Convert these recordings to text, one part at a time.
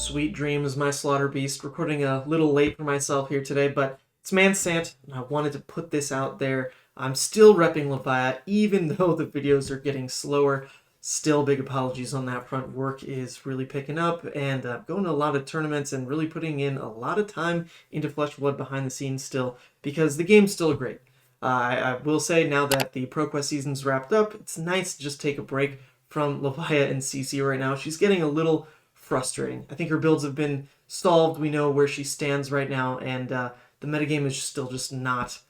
Sweet dreams, my Slaughterbeast. Recording a little late for myself here today, but it's Man-Sant, and I wanted to put this out there. I'm still repping Levia, even though the videos are getting slower. Still, big apologies on that front. Work is really picking up, and going to a lot of tournaments and really putting in a lot of time into Flesh and Blood behind the scenes still, because the game's still great. I will say, now that the ProQuest season's wrapped up, it's nice to just take a break from Levia and CC right now. She's getting a little frustrating. I think her builds have been solved. We know where she stands right now, and the metagame is still just not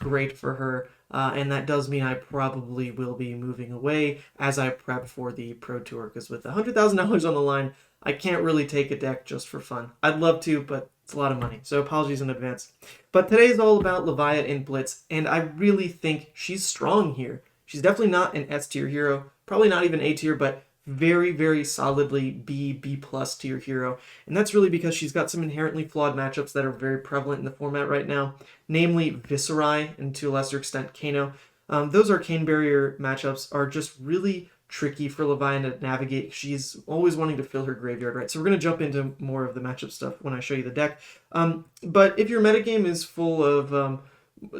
great for her. And that does mean I probably will be moving away as I prep for the Pro Tour, because with $100,000 on the line, I can't really take a deck just for fun. I'd love to, but it's a lot of money, so apologies in advance. But today's all about Levia in Blitz, and I really think she's strong here. She's definitely not an S tier hero, probably not even A tier, but very, very solidly B plus tier hero. And that's really because she's got some inherently flawed matchups that are very prevalent in the format right now, namely Viserai and to a lesser extent Kano. Those arcane barrier matchups are just really tricky for Levia to navigate. She's always wanting to fill her graveyard, right? So we're going to jump into more of the matchup stuff when I show you the deck. But if your metagame is full of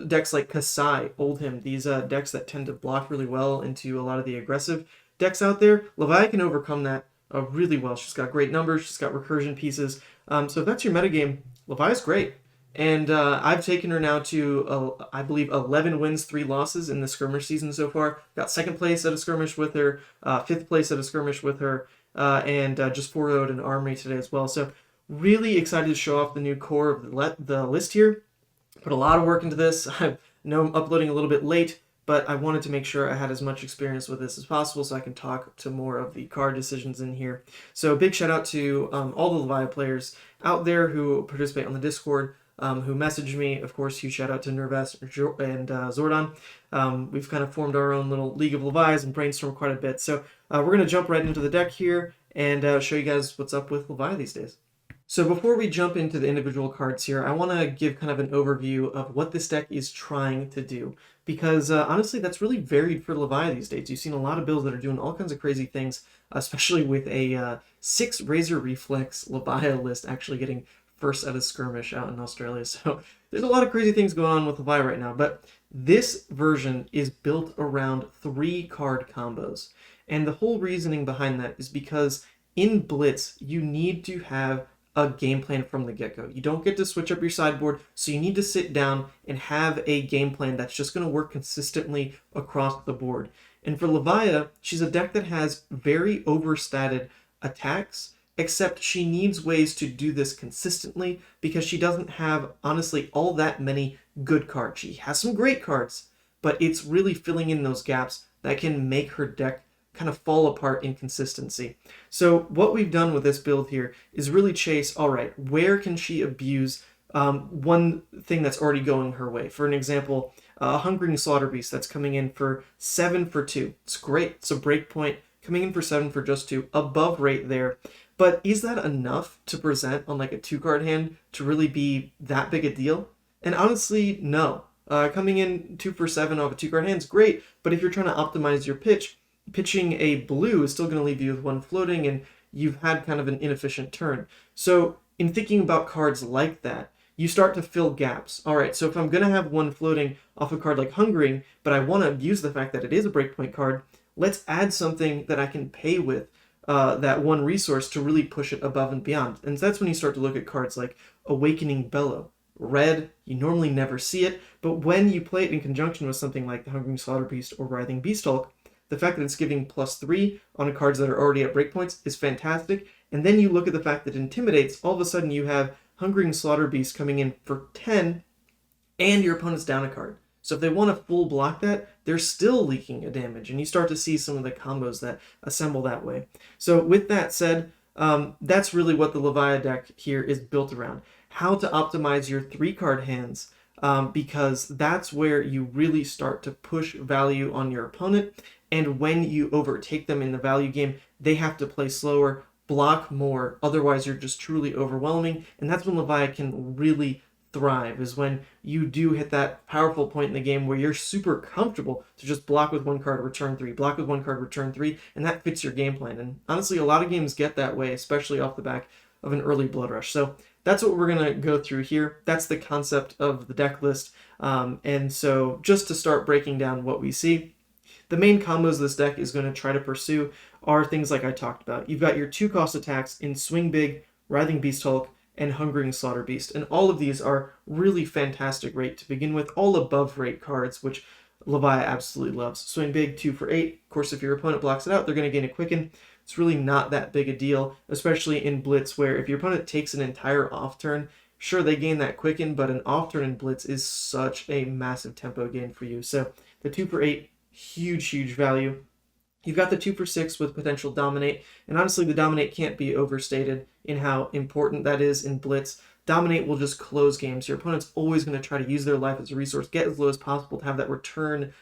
decks like Kasai, Oldhim, these decks that tend to block really well into a lot of the aggressive decks out there, Levia can overcome that really well. She's got great numbers, she's got recursion pieces. So if that's your metagame, Levia's great. And I've taken her now to, I believe, 11 wins, 3 losses in the Skirmish season so far. Got 2nd place at a Skirmish with her, 5th place at a Skirmish with her, and just 4-0'd an Armory today as well. So really excited to show off the new core of the list here. Put a lot of work into this. I know I'm uploading a little bit late, but I wanted to make sure I had as much experience with this as possible so I can talk to more of the card decisions in here. So big shout out to all the Levia players out there who participate on the Discord, who messaged me. Of course, huge shout out to Nervest and Zordon. We've kind of formed our own little League of Levias and brainstormed quite a bit. So we're going to jump right into the deck here and show you guys what's up with Levia these days. So before we jump into the individual cards here, I want to give kind of an overview of what this deck is trying to do. Because honestly, that's really varied for Levia these days. You've seen a lot of builds that are doing all kinds of crazy things, especially with a 6 Razor Reflex Levia list actually getting first at a Skirmish out in Australia. So there's a lot of crazy things going on with Levia right now. But this version is built around 3 card combos. And the whole reasoning behind that is because in Blitz, you need to have a game plan from the get-go. You don't get to switch up your sideboard, so you need to sit down and have a game plan that's just going to work consistently across the board. And for Levia, she's a deck that has very overstated attacks, except she needs ways to do this consistently because she doesn't have, honestly, all that many good cards. She has some great cards, but it's really filling in those gaps that can make her deck kind of fall apart in consistency. So what we've done with this build here is really chase, all right, where can she abuse one thing that's already going her way? For an example, a Hungering Slaughterbeast that's coming in for 7 for 2. It's great. It's a breakpoint coming in for 7 for just 2, above rate there. But is that enough to present on like a 2-card hand to really be that big a deal? And honestly, no. Coming in 2 for 7 off a 2-card hand is great, but if you're trying to optimize your pitching a blue is still going to leave you with 1 floating, and you've had kind of an inefficient turn. So in thinking about cards like that, you start to fill gaps. All right, so if I'm going to have 1 floating off a card like Hungering, but I want to abuse the fact that it is a breakpoint card, let's add something that I can pay with that 1 resource to really push it above and beyond. And that's when you start to look at cards like Awakening Bellow. Red, you normally never see it, but when you play it in conjunction with something like the Hungering Slaughterbeast or Writhing Beasthulk, the fact that it's giving +3 on cards that are already at breakpoints is fantastic. And then you look at the fact that it intimidates, all of a sudden you have Hungering Slaughterbeast coming in for 10 and your opponent's down a card. So if they want to full block that, they're still leaking a damage. And you start to see some of the combos that assemble that way. So with that said, that's really what the Levia deck here is built around. How to optimize your 3-card hands, because that's where you really start to push value on your opponent. And when you overtake them in the value game, they have to play slower, block more, otherwise you're just truly overwhelming. And that's when Levia can really thrive, is when you do hit that powerful point in the game where you're super comfortable to just block with 1 card, return 3, block with 1 card, return 3, and that fits your game plan. And honestly, a lot of games get that way, especially off the back of an early Blood Rush. So that's what we're going to go through here. That's the concept of the deck list. And so just to start breaking down what we see, the main combos this deck is going to try to pursue are things like I talked about. You've got your 2-cost attacks in Swing Big, Writhing Beast Hulk, and Hungering Slaughterbeast. And all of these are really fantastic rate to begin with, all above rate cards, which Levia absolutely loves. Swing Big, 2 for 8. Of course, if your opponent blocks it out, they're going to gain a Quicken. It's really not that big a deal, especially in Blitz, where if your opponent takes an entire off turn, sure, they gain that Quicken, but an off turn in Blitz is such a massive tempo gain for you. So the 2 for 8, huge value. You've got the 2 for 6 with potential Dominate, and honestly, the Dominate can't be overstated in how important that is in Blitz. Dominate will just close games. Your opponent's always going to try to use their life as a resource, get as low as possible to have that return,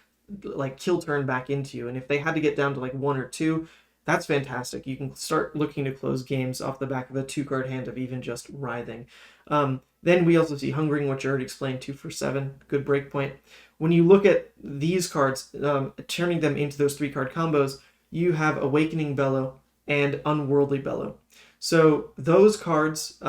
like kill turn back into you. And if they had to get down to like 1 or 2, that's fantastic. You can start looking to close games off the back of a 2-card hand of even just Writhing. Then we also see Hungering, which I already explained, 2 for 7, good breakpoint. When you look at these cards, turning them into those 3-card combos, you have Awakening Bellow and Unworldly Bellow. So those cards,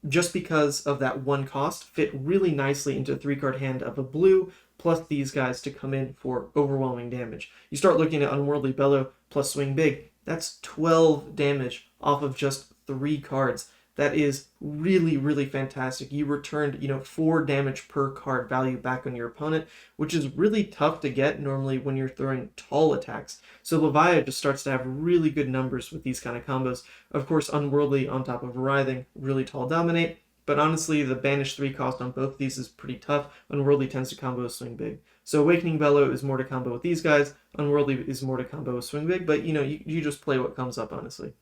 just because of that 1 cost, fit really nicely into a 3-card hand of a blue, plus these guys to come in for overwhelming damage. You start looking at Unworldly Bellow plus Swing Big, that's 12 damage off of just 3 cards. That is really fantastic. You returned, 4 damage per card value back on your opponent, which is really tough to get normally when you're throwing tall attacks. So Levia just starts to have really good numbers with these kind of combos. Of course, Unworldly on top of Writhing, really tall Dominate, but honestly, the banish 3 cost on both of these is pretty tough. Unworldly tends to combo with Swing Big. So Awakening Bellow is more to combo with these guys. Unworldly is more to combo with Swing Big, but you just play what comes up, honestly.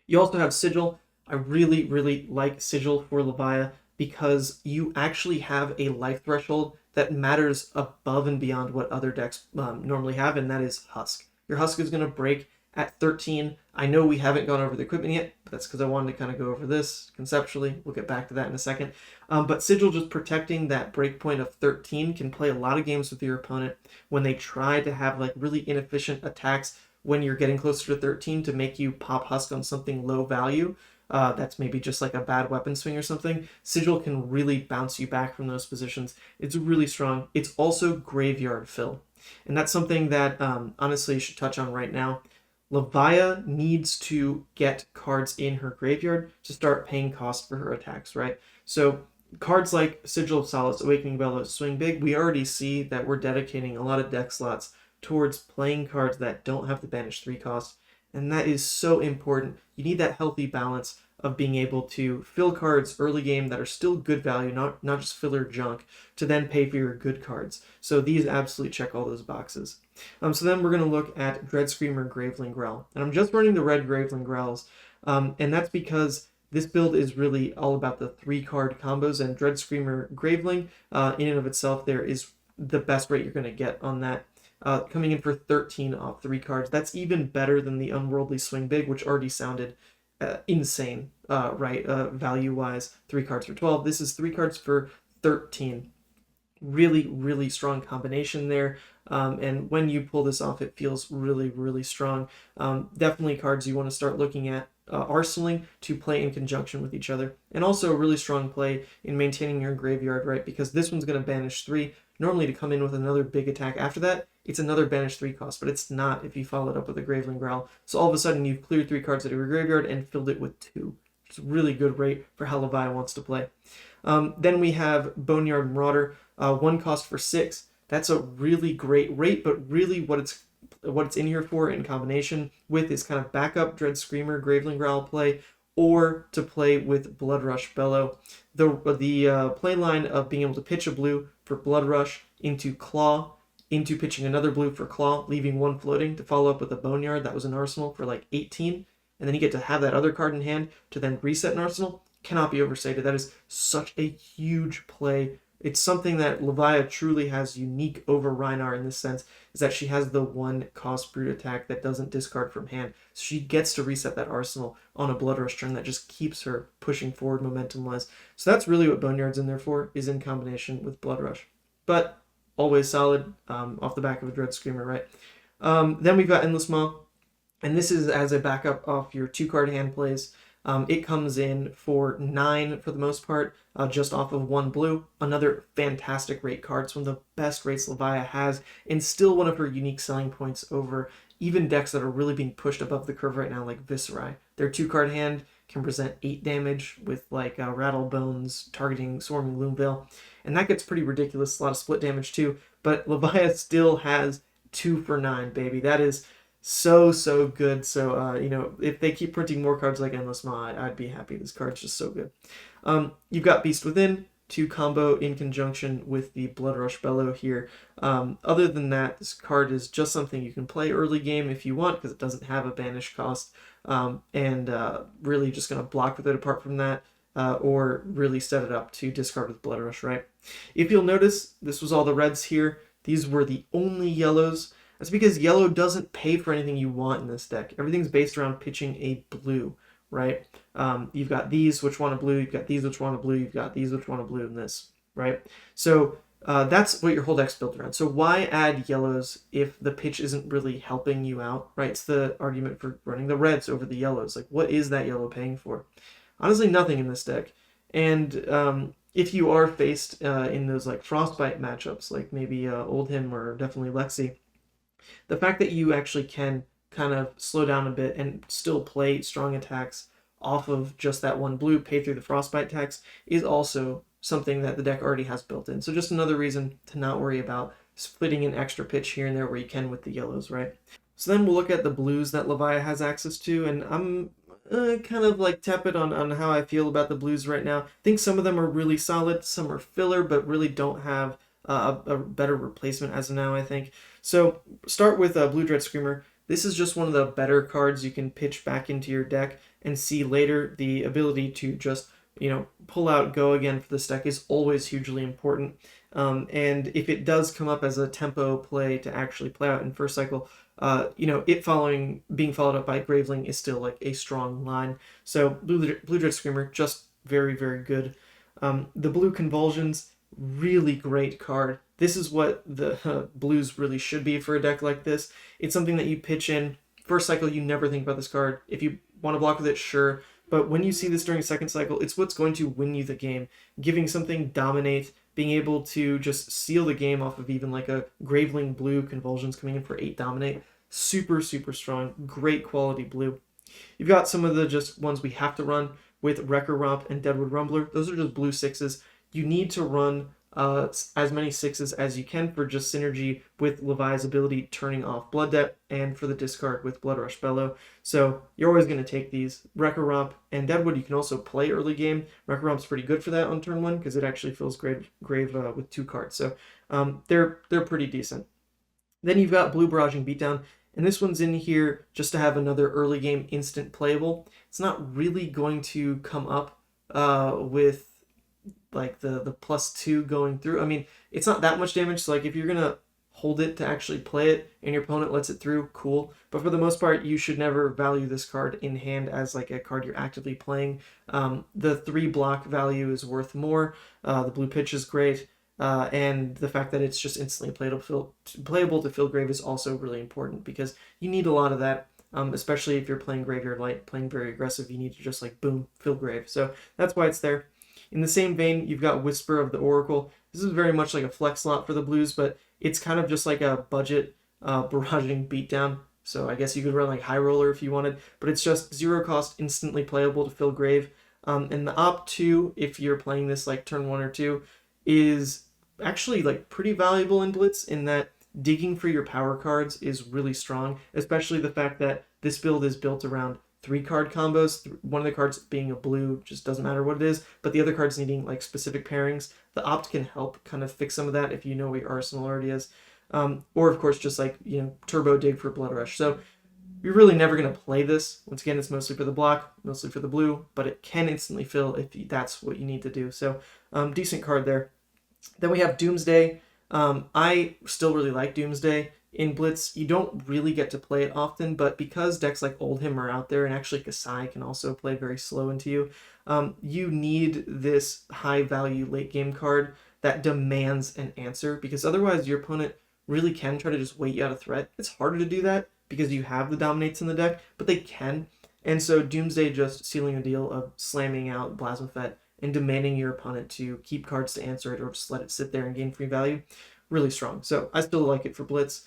You also have Sigil. I really like Sigil for Levia because you actually have a life threshold that matters above and beyond what other decks normally have, and that is Husk. Your Husk is going to break at 13. I know we haven't gone over the equipment yet, but that's because I wanted to kind of go over this conceptually. We'll get back to that in a second. But Sigil just protecting that breakpoint of 13 can play a lot of games with your opponent when they try to have like really inefficient attacks when you're getting closer to 13 to make you pop Husk on something low value. That's maybe just like a bad weapon swing or something. Sigil can really bounce you back from those positions. It's really strong. It's also graveyard fill. And that's something that honestly you should touch on right now. Levia needs to get cards in her graveyard to start paying cost for her attacks, right? So cards like Sigil of Solace, Awakening Bellow, Swing Big, we already see that we're dedicating a lot of deck slots towards playing cards that don't have the banish 3 cost. And that is so important. You need that healthy balance of being able to fill cards early game that are still good value, not just filler junk, to then pay for your good cards. So these absolutely check all those boxes. So then we're going to look at Dread Screamer, Graveling Growl. And I'm just running the red Graveling Growls, and that's because this build is really all about the 3-card combos, and Dread Screamer, Graveling, in and of itself, there is the best rate you're going to get on that. Coming in for 13 off 3 cards. That's even better than the Unworldly Swing Big, which already sounded insane, right? Value-wise, 3 cards for 12. This is 3 cards for 13. Really strong combination there. And when you pull this off, it feels really strong. Definitely cards you want to start looking at arsenaling to play in conjunction with each other. And also a really strong play in maintaining your graveyard, right? Because this one's going to banish 3. Normally to come in with another big attack after that, it's another banish 3 cost, but it's not if you follow it up with a Graveling Growl. So all of a sudden you've cleared 3 cards out of your graveyard and filled it with 2. It's a really good rate for how Levia wants to play. Then we have Boneyard Marauder, 1 cost for 6. That's a really great rate, but really what it's in here for in combination with is kind of backup Dread Screamer, Graveling Growl play, or to play with Blood Rush Bellow. The play line of being able to pitch a blue for Blood Rush into Claw, into pitching another blue for Claw, leaving 1 floating to follow up with a Boneyard that was an arsenal for like 18, and then you get to have that other card in hand to then reset an arsenal, cannot be overstated. That is such a huge play. It's something that Levia truly has unique over Rhinar in this sense, is that she has the 1 cost brute attack that doesn't discard from hand. So she gets to reset that arsenal on a Blood Rush turn that just keeps her pushing forward momentum-wise. So that's really what Boneyard's in there for, is in combination with Blood Rush. But always solid off the back of a Dread Screamer, right? Then we've got Endless Maw, and this is as a backup off your 2-card hand plays. It comes in for 9 for the most part, just off of 1 blue. Another fantastic rate card. It's one of the best rates Levia has, and still one of her unique selling points over even decks that are really being pushed above the curve right now, like Viserai. Their 2-card hand can present 8 damage with like Rattle Bones targeting Swarming Gloomveil, and that gets pretty ridiculous. A lot of split damage too, but Levia still has 2 for 9, baby. That is so good. So if they keep printing more cards like Endless Maw, I'd be happy. This card's just so good. You've got Beast Within to combo in conjunction with the Bloodrush Bellow here. Other than that, this card is just something you can play early game if you want, because it doesn't have a banish cost, and really just going to block with it apart from that, or really set it up to discard with Bloodrush, right? If you'll notice, this was all the reds here. These were the only yellows. That's because yellow doesn't pay for anything you want in this deck. Everything's based around pitching a blue, right? You've got these which want a blue, you've got these which want a blue, you've got these which want a blue in this, right? So that's what your whole deck's built around. So why add yellows if the pitch isn't really helping you out, right? It's the argument for running the reds over the yellows. Like, what is that yellow paying for? Honestly, nothing in this deck. And if you are faced in those like Frostbite matchups, like maybe Oldhim or definitely Lexi, the fact that you actually can kind of slow down a bit and still play strong attacks off of just that 1 blue, pay through the Frostbite tax, is also something that the deck already has built in. So just another reason to not worry about splitting an extra pitch here and there where you can with the yellows, right? So then we'll look at the blues that Levia has access to, and I'm kind of like tepid on how I feel about the blues right now. I think some of them are really solid, some are filler, but really don't have a better replacement as of now, I think. So start with Blue Dread Screamer. This is just one of the better cards you can pitch back into your deck and see later. The ability to just, pull out Go Again for this deck is always hugely important. And if it does come up as a tempo play to actually play out in first cycle, it being followed up by Graveling is still like a strong line. So Blue Dread Screamer, just very good. The Blue Convulsions, really great card. This is what the blues really should be for a deck like this. It's something that you pitch in first cycle. You never think about this card. If you want to block with it, sure, but when you see this during second cycle, it's what's going to win you the game. Giving something Dominate, being able to just seal the game off of even like a Graveling Blue Convulsions coming in for 8 Dominate, super strong, great quality blue. You've got some of the just ones we have to run with Wrecker Romp and Deadwood Rumbler. Those are just blue 6s. You need to run as many 6s as you can for just synergy with Levi's ability turning off Blood Debt, and for the discard with Bloodrush Bellow. So you're always going to take these. Wrecker Romp and Deadwood you can also play early game. Wrecker Romp's pretty good for that on turn 1 because it actually fills grave with 2 cards. So they're pretty decent. Then you've got Blue Barraging Beatdown, and this one's in here just to have another early game instant playable. It's not really going to come up with like the +2 going through. I mean, it's not that much damage, so like if you're gonna hold it to actually play it and your opponent lets it through, cool. But for the most part, you should never value this card in hand as like a card you're actively playing. The 3 block value is worth more. The blue pitch is great. And the fact that it's just instantly playable to fill grave is also really important, because you need a lot of that, especially if you're playing Graveyard Light, playing very aggressive. You need to just like boom, fill grave. So that's why it's there. In the same vein, you've got Whisper of the Oracle. This is very much like a flex slot for the blues, but it's kind of just like a budget barraging beatdown. So I guess you could run like High Roller if you wanted, but it's just 0 cost, instantly playable to fill grave. And the Opt 2, if you're playing this like turn 1 or 2, is actually like pretty valuable in Blitz, in that digging for your power cards is really strong, especially the fact that this build is built around 3 card combos, one of the cards being a blue, just doesn't matter what it is, but the other cards needing like specific pairings. The Opt can help kind of fix some of that if you know what your arsenal already is. Or of course just like, turbo dig for Blood Rush. So you're really never going to play this. Once again, it's mostly for the block, mostly for the blue, but it can instantly fill if that's what you need to do. So decent card there. Then we have Doomsday. I still really like Doomsday. In Blitz, you don't really get to play it often, but because decks like Oldhim are out there, and actually Kasai can also play very slow into you, you need this high-value late-game card that demands an answer, because otherwise your opponent really can try to just wait you out of threat. It's harder to do that because you have the Dominates in the deck, but they can. And so Doomsday just sealing a deal of slamming out Blasmafet and demanding your opponent to keep cards to answer it or just let it sit there and gain free value, really strong. So I still like it for Blitz.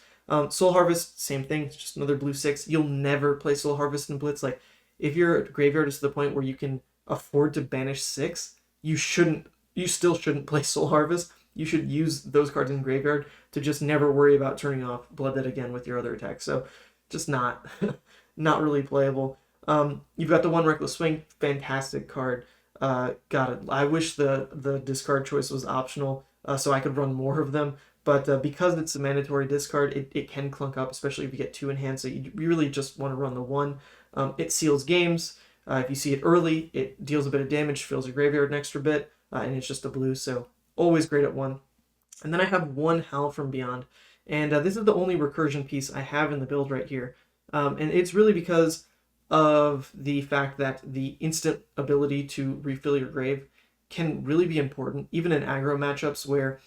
Soul Harvest, same thing. It's just another blue 6. You'll never play Soul Harvest in Blitz. Like, if your graveyard is to the point where you can afford to banish 6, you still shouldn't play Soul Harvest. You should use those cards in graveyard to just never worry about turning off Blood Debt again with your other attacks. So just not not really playable. You've got the one Reckless Swing, fantastic card. Got it. I wish the discard choice was optional, so I could run more of them. But because it's a mandatory discard, it can clunk up, especially if you get 2 in hand. So you really just want to run the 1. It seals games. If you see it early, it deals a bit of damage, fills your graveyard an extra bit, and it's just a blue. So always great at 1. And then I have 1 Howl from Beyond. And this is the only recursion piece I have in the build right here. And it's really because of the fact that the instant ability to refill your grave can really be important, even in aggro matchups where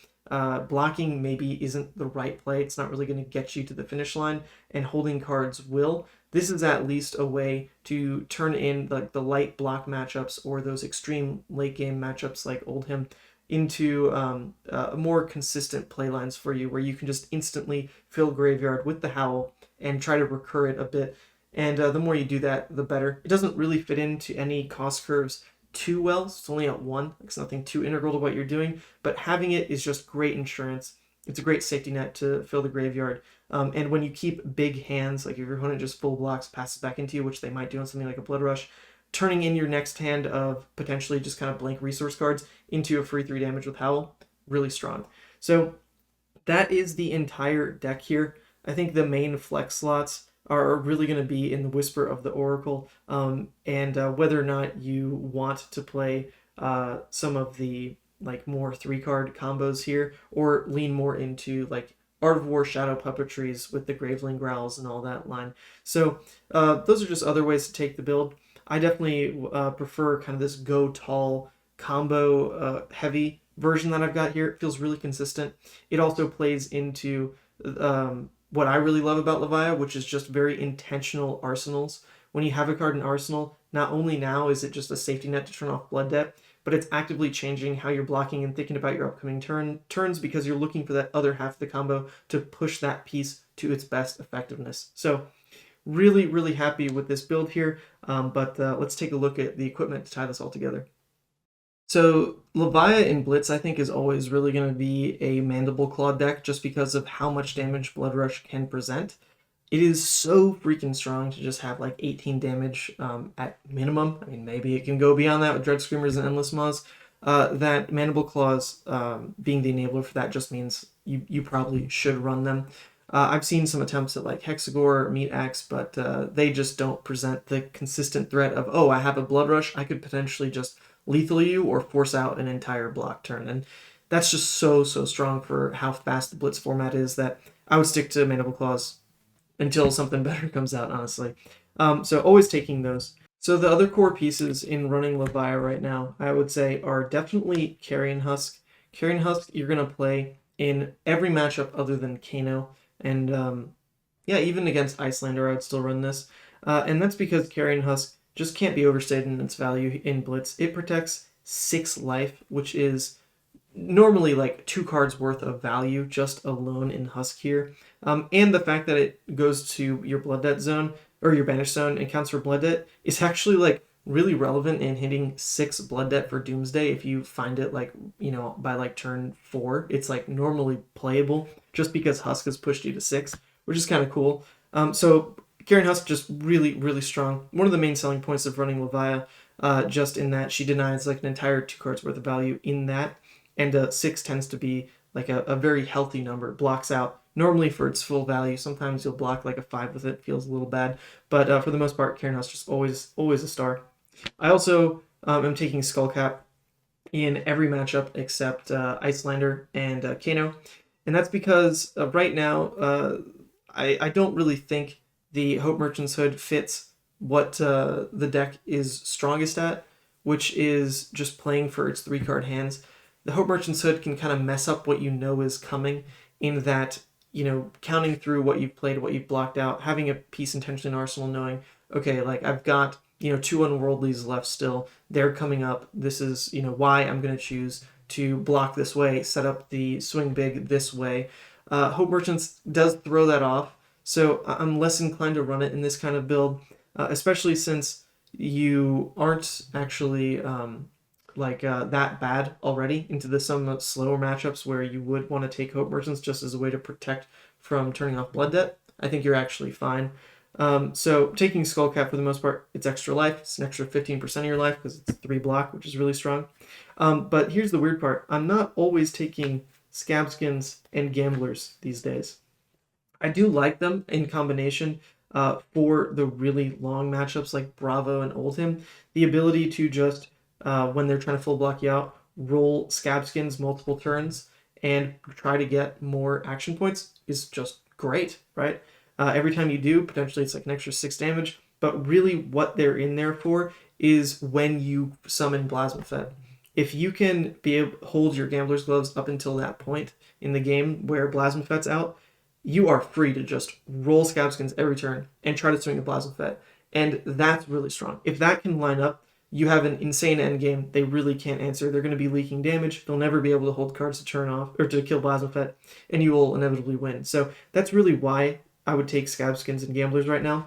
blocking maybe isn't the right play. It's not really going to get you to the finish line, and holding cards will. This is at least a way to turn in the light block matchups or those extreme late game matchups like Oldhim into more consistent play lines for you, where you can just instantly fill graveyard with the Howl and try to recur it a bit. And the more you do that, the better. It doesn't really fit into any cost curves too well. It's only at 1. It's nothing too integral to what you're doing, but having it is just great insurance. It's a great safety net to fill the graveyard. And when you keep big hands, like if your opponent just full blocks, passes back into you, which they might do on something like a Blood Rush, turning in your next hand of potentially just kind of blank resource cards into a free 3 damage with Howl, really strong. So that is the entire deck here. I think the main flex slots are really going to be in the Whisper of the Oracle, and whether or not you want to play some of the like more 3-card combos here, or lean more into like Art of War Shadow Puppetries with the Graveling Growls and all that line. So those are just other ways to take the build. I definitely prefer kind of this go tall combo heavy version that I've got here. It feels really consistent. It also plays into what I really love about Levia, which is just very intentional arsenals. When you have a card in Arsenal, not only now is it just a safety net to turn off Blood Debt, but it's actively changing how you're blocking and thinking about your upcoming turns because you're looking for that other half of the combo to push that piece to its best effectiveness. So really, really happy with this build here, but let's take a look at the equipment to tie this all together. So Levia in Blitz, I think, is always really going to be a Mandible Claw deck just because of how much damage Blood Rush can present. It is so freaking strong to just have like 18 damage at minimum. I mean, maybe it can go beyond that with Dread Screamers and Endless Maws. That Mandible Claws being the enabler for that just means you probably should run them. I've seen some attempts at like Hexagore or Meat Axe, but they just don't present the consistent threat of, oh, I have a Blood Rush, I could potentially just lethal you or force out an entire block turn. And that's just so strong for how fast the Blitz format is that I would stick to Mandible Claws until something better comes out, honestly. So always taking those. So the other core pieces in running Levia right now, I would say, are definitely Carrion Husk. Carrion Husk you're going to play in every matchup other than Kano. And yeah, even against Icelander, I would still run this. And that's because Carrion Husk just can't be overstated in its value in Blitz. It protects 6 life, which is normally like 2 cards worth of value just alone in Husk here. And the fact that it goes to your Blood Debt zone, or your Banish zone, and counts for Blood Debt is actually like really relevant in hitting 6 Blood Debt for Doomsday if you find it like, you know, by like turn 4. It's like normally playable just because Husk has pushed you to 6, which is kind of cool. So Carrion Husk just really strong. One of the main selling points of running Levia, just in that she denies like an entire 2 cards worth of value in that, and 6 tends to be like a very healthy number. It blocks out normally for its full value. Sometimes you'll block like a 5 with it. Feels a little bad, but for the most part, Carrion Husk just always a star. I also am taking Skullcap in every matchup except Icelander and Kano, and that's because right now I don't really think the Hope Merchant's Hood fits what the deck is strongest at, which is just playing for its 3-card hands. The Hope Merchant's Hood can kind of mess up what you know is coming, in that counting through what you've played, what you've blocked out, having a piece intentionally in arsenal, knowing, okay, like I've got, two unworldlies left still. They're coming up. This is, why I'm going to choose to block this way, set up the swing big this way. Hope Merchants does throw that off, so I'm less inclined to run it in this kind of build, especially since you aren't actually that bad already into the somewhat slower matchups where you would want to take Hope Merchants just as a way to protect from turning off Blood Debt. I think you're actually fine. So taking Skullcap, for the most part, it's extra life. It's an extra 15% of your life because it's 3 block, which is really strong. But here's the weird part. I'm not always taking Scabskins and Gamblers these days. I do like them in combination for the really long matchups like Bravo and Oldhim. The ability to just, when they're trying to full block you out, roll Scabskins multiple turns and try to get more action points is just great, right? Every time you do, potentially it's like an extra 6 damage, but really what they're in there for is when you summon Blasmafet. If you can be able to hold your Gambler's Gloves up until that point in the game where Blasmafet's out, you are free to just roll Scabskins every turn and try to swing a Blasmafet. And that's really strong. If that can line up, you have an insane endgame they really can't answer. They're going to be leaking damage. They'll never be able to hold cards to turn off or to kill Blasmafet, and you will inevitably win. So that's really why I would take Scabskins and Gamblers right now.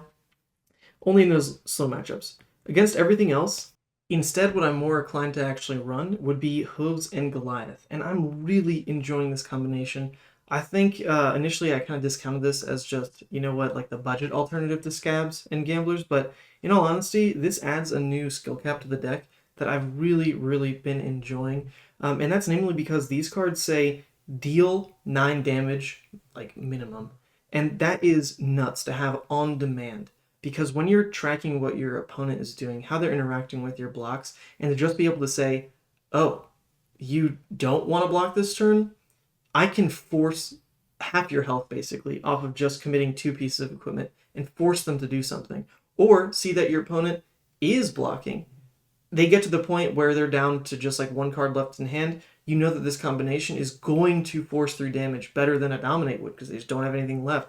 Only in those slow matchups. Against everything else, instead what I'm more inclined to actually run would be Hooves and Goliath. And I'm really enjoying this combination. I think initially I kind of discounted this as just, like the budget alternative to Scabs and Gamblers, but in all honesty, this adds a new skill cap to the deck that I've really, really been enjoying. And that's namely because these cards say deal 9 damage, like minimum. And that is nuts to have on demand, because when you're tracking what your opponent is doing, how they're interacting with your blocks, and to just be able to say, oh, you don't want to block this turn? I can force half your health basically off of just committing 2 pieces of equipment and force them to do something. Or see that your opponent is blocking. They get to the point where they're down to just like 1 card left in hand. You know that this combination is going to force 3 damage better than a Dominate would because they just don't have anything left.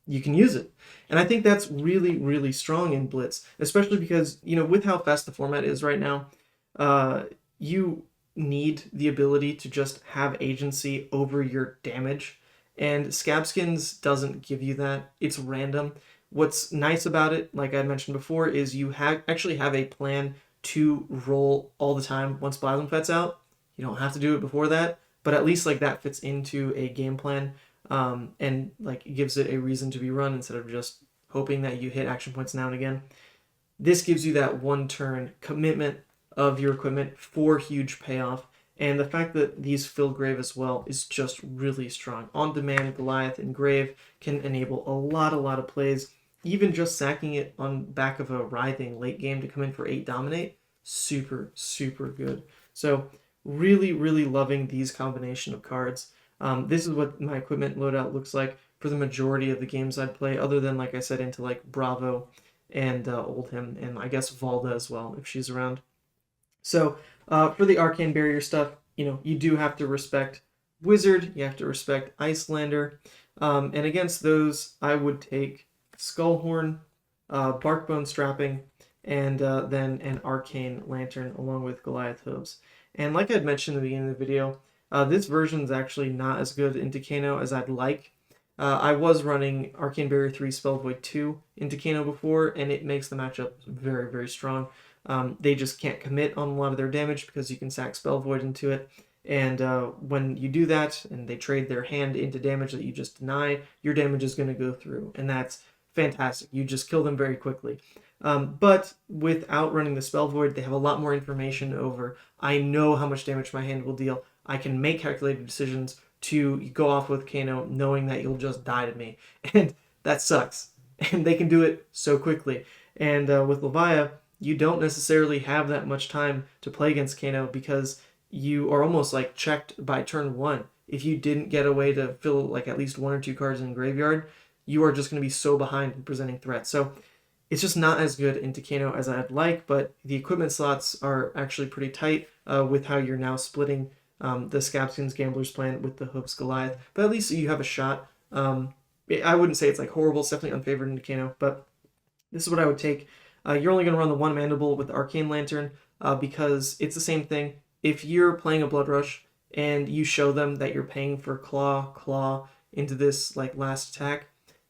You can use it. And I think that's really, really strong in Blitz, especially because, with how fast the format is right now, you need the ability to just have agency over your damage. And Scabskins doesn't give you that. It's random. What's nice about it, like I mentioned before, is you actually have a plan to roll all the time once Blasmafet's out. You don't have to do it before that, but at least like that fits into a game plan, and like gives it a reason to be run instead of just hoping that you hit action points now and again. This gives you that 1 turn commitment of your equipment for huge payoff. And the fact that these fill Grave as well is just really strong. On demand, Goliath and Grave can enable a lot of plays. Even just sacking it on back of a Writhing late game to come in for 8 Dominate, super, super good. So really, really loving these combination of cards. This is what my equipment loadout looks like for the majority of the games I'd play, other than, like I said, into like Bravo and Oldhim, and I guess Valda as well, if she's around. So for the Arcane Barrier stuff, you do have to respect Wizard, you have to respect Icelander, and against those, I would take Skullhorn, Barkbone Strapping, and then an Arcane Lantern along with Goliath Hooves. And like I'd mentioned in the beginning of the video, this version is actually not as good into Kano as I'd like. I was running Arcane Barrier 3 Spell Void 2 into Kano before, and it makes the matchup very, very strong. They just can't commit on a lot of their damage because you can sack Spell Void into it. And when you do that, and they trade their hand into damage that you just deny, your damage is going to go through. And that's fantastic. You just kill them very quickly. But without running the Spell Void, they have a lot more information over, I know how much damage my hand will deal. I can make calculated decisions to go off with Kano knowing that you'll just die to me. And that sucks. And they can do it so quickly. And with Levia, you don't necessarily have that much time to play against Kano because you are almost like checked by turn 1. If you didn't get a way to fill like at least 1 or 2 cards in the graveyard, you are just going to be so behind in presenting threats. So it's just not as good into Kano as I'd like, but the equipment slots are actually pretty tight with how you're now splitting the Scabskins Gamblers plan with the Hooves Goliath. But at least you have a shot I wouldn't say it's like horrible. It's definitely unfavored into Kano, but this is what I would take. You're only going to run the one Mandible with the Arcane Lantern because it's the same thing. If you're playing a Blood Rush and you show them that you're paying for Claw into this like last attack,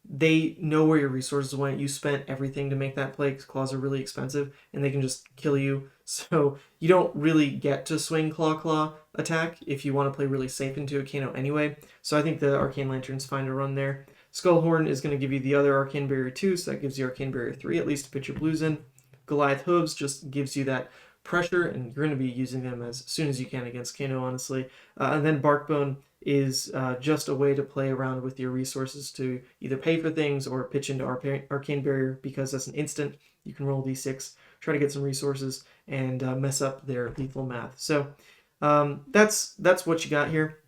they know where your resources went. You spent everything to make that play because Claws are really expensive and they can just kill you. So you don't really get to swing Claw attack if you want to play really safe into a Kano anyway. So I think the Arcane Lantern's fine to run there. Skullhorn is going to give you the other Arcane Barrier 2, so that gives you Arcane Barrier 3 at least to put your blues in. Goliath Hooves just gives you that pressure, and you're going to be using them as soon as you can against Kano, honestly. And then Barkbone is just a way to play around with your resources to either pay for things or pitch into Arcane Barrier, because that's an instant. You can roll d6, try to get some resources, and mess up their lethal math. So that's what you got here.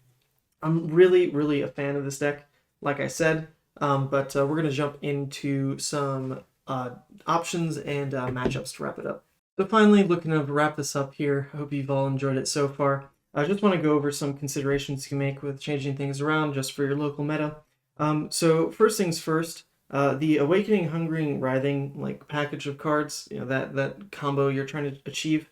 I'm really a fan of this deck, like I said, but we're going to jump into some options and matchups to wrap it up. So finally, looking to wrap this up here, I hope you've all enjoyed it so far. I just want to go over some considerations you can make with changing things around just for your local meta. So first things first, the Awakening, Hungering, Writhing like package of cards, that combo you're trying to achieve,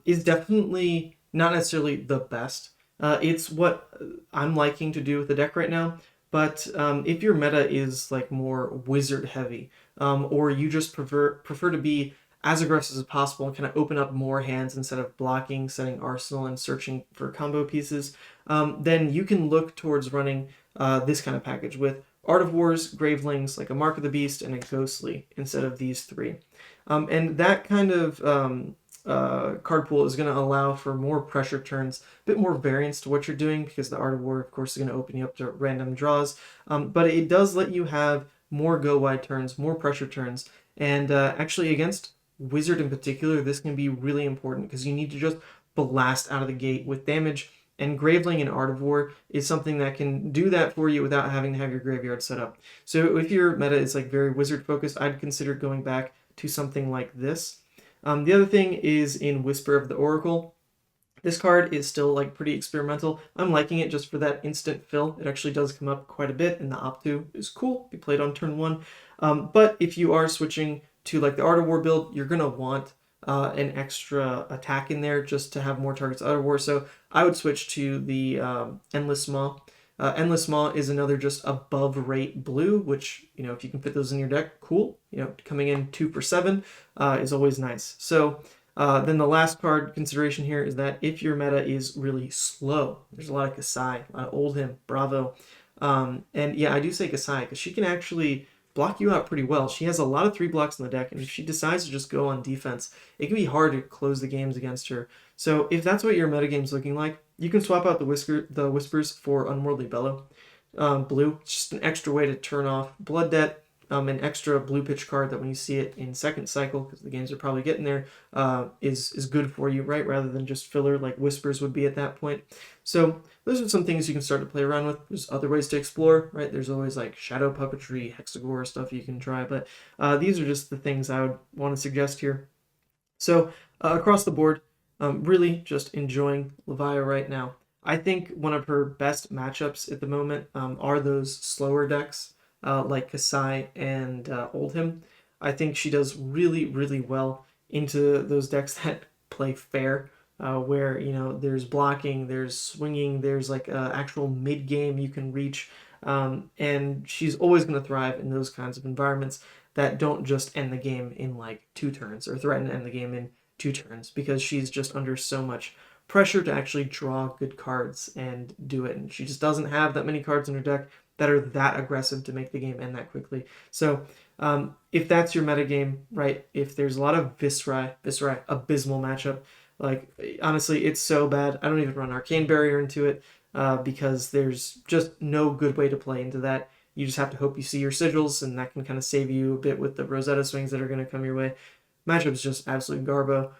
is definitely not necessarily the best. It's what I'm liking to do with the deck right now, but if your meta is like more wizard heavy, or you just prefer to be as aggressive as possible and kind of open up more hands instead of blocking, setting arsenal, and searching for combo pieces, then you can look towards running this kind of package with Art of Wars, Gravelings, like a Mark of the Beast, and a Ghostly instead of these three. And that kind of card pool is going to allow for more pressure turns, a bit more variance to what you're doing, because the Art of War, of course, is going to open you up to random draws. But it does let you have more go-wide turns, more pressure turns, and actually against Wizard in particular, this can be really important because you need to just blast out of the gate with damage, and Graveling and Art of War is something that can do that for you without having to have your graveyard set up. So if your meta is like very Wizard focused, I'd consider going back to something like this. The other thing is in Whisper of the Oracle. This card is still like pretty experimental. I'm liking it just for that instant fill. It actually does come up quite a bit, and the Optu is cool. Be played on turn 1. But if you are switching to like the Art of War build, you're gonna want an extra attack in there just to have more targets Art of War. So I would switch to the Endless Maw. Endless Maw is another just above rate blue, which, if you can fit those in your deck, cool. Coming in 2 for 7 is always nice. So then the last card consideration here is that if your meta is really slow, there's a lot of Kasai, a lot of Oldhim, Bravo. And yeah, I do say Kasai because she can actually block you out pretty well. She has a lot of 3 blocks in the deck, and if she decides to just go on defense, it can be hard to close the games against her. So if that's what your metagame's looking like, you can swap out the Whispers for Unworldly Bellow. Blue, it's just an extra way to turn off Blood Debt, an extra blue pitch card that when you see it in second cycle, because the games are probably getting there, is good for you, right? Rather than just filler like Whispers would be at that point. So those are some things you can start to play around with. There's other ways to explore, right? There's always like Shadow Puppetry, Hexagore stuff you can try, but these are just the things I would want to suggest here. So across the board, really just enjoying Levia right now. I think one of her best matchups at the moment are those slower decks like Kasai and Oldhim. I think she does really well into those decks that play fair, where there's blocking, there's swinging, there's like actual mid game you can reach, and she's always going to thrive in those kinds of environments that don't just end the game in like 2 turns or threaten to end the game in 2 turns, because she's just under so much pressure to actually draw good cards and do it, and she just doesn't have that many cards in her deck that are that aggressive to make the game end that quickly. So if that's your metagame, right, if there's a lot of Viserai, abysmal matchup. Like, honestly, it's so bad. I don't even run Arcane Barrier into it because there's just no good way to play into that. You just have to hope you see your sigils, and that can kind of save you a bit with the Rosetta swings that are going to come your way. Matchup's just absolute garbo.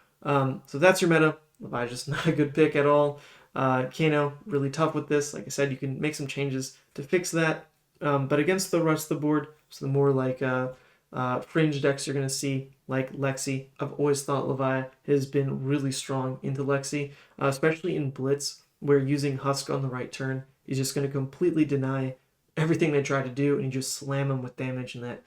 So that's your meta. Levi's just not a good pick at all. Kano, really tough with this. Like I said, you can make some changes to fix that. But against the rest of the board, so the more like fringe decks you're going to see, like Lexi, I've always thought Levi has been really strong into Lexi, especially in Blitz, where using Husk on the right turn is just going to completely deny everything they try to do, and you just slam them with damage, and that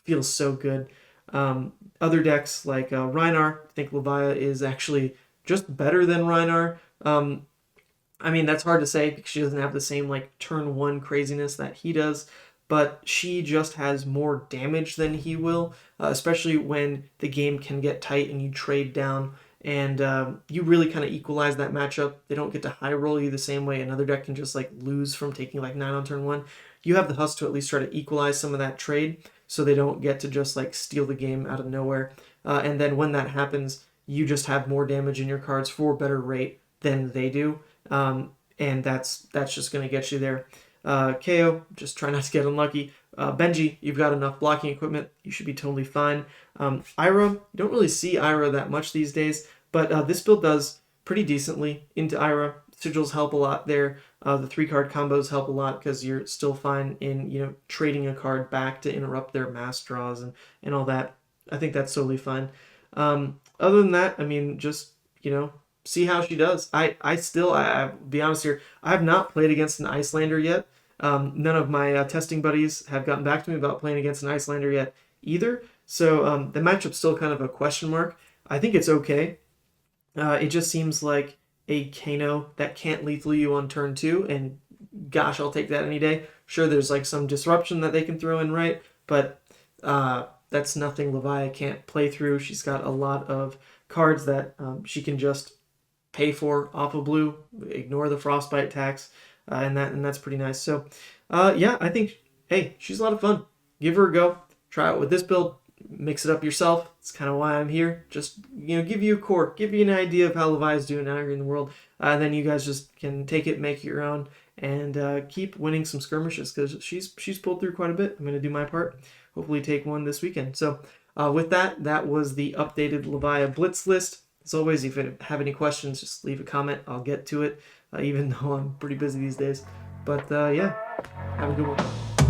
feels so good. Other decks like Rhinar, I think Levia is actually just better than Rhinar. I mean, that's hard to say because she doesn't have the same like turn one craziness that he does, but she just has more damage than he will, especially when the game can get tight and you trade down, and you really kind of equalize that matchup. They don't get to high roll you the same way another deck can just like lose from taking like 9 on turn 1. You have the husk to at least try to equalize some of that trade so they don't get to just like steal the game out of nowhere. And then when that happens, you just have more damage in your cards for better rate than they do. And that's just going to get you there. KO, just try not to get unlucky. Benji, you've got enough blocking equipment. You should be totally fine. Ira, you don't really see Ira that much these days, but this build does pretty decently into Ira. Sigils help a lot there. The 3-card combos help a lot because you're still fine in trading a card back to interrupt their mass draws and all that. I think that's totally fine. Other than that, I mean, just see how she does. I'll be honest here, I have not played against an Icelander yet. None of my testing buddies have gotten back to me about playing against an Icelander yet either. So the matchup's still kind of a question mark. I think it's okay. It just seems like a Kano that can't lethal you on turn 2, and gosh, I'll take that any day. Sure, there's like some disruption that they can throw in, right? But that's nothing Levia can't play through. She's got a lot of cards that she can just pay for off of blue, ignore the frostbite tax, and that's pretty nice. So yeah, I think, hey, she's a lot of fun. Give her a go. Try it with this build. Mix it up yourself. It's kind of why I'm here. Just give you a core, give you an idea of how Levi's doing out here in the world, and then you guys just can take it, make it your own, and keep winning some skirmishes because she's pulled through quite a bit. I'm gonna do my part. Hopefully take one this weekend. So with that was the updated Levia Blitz list. As always, if you have any questions, just leave a comment. I'll get to it, even though I'm pretty busy these days. But yeah, have a good one.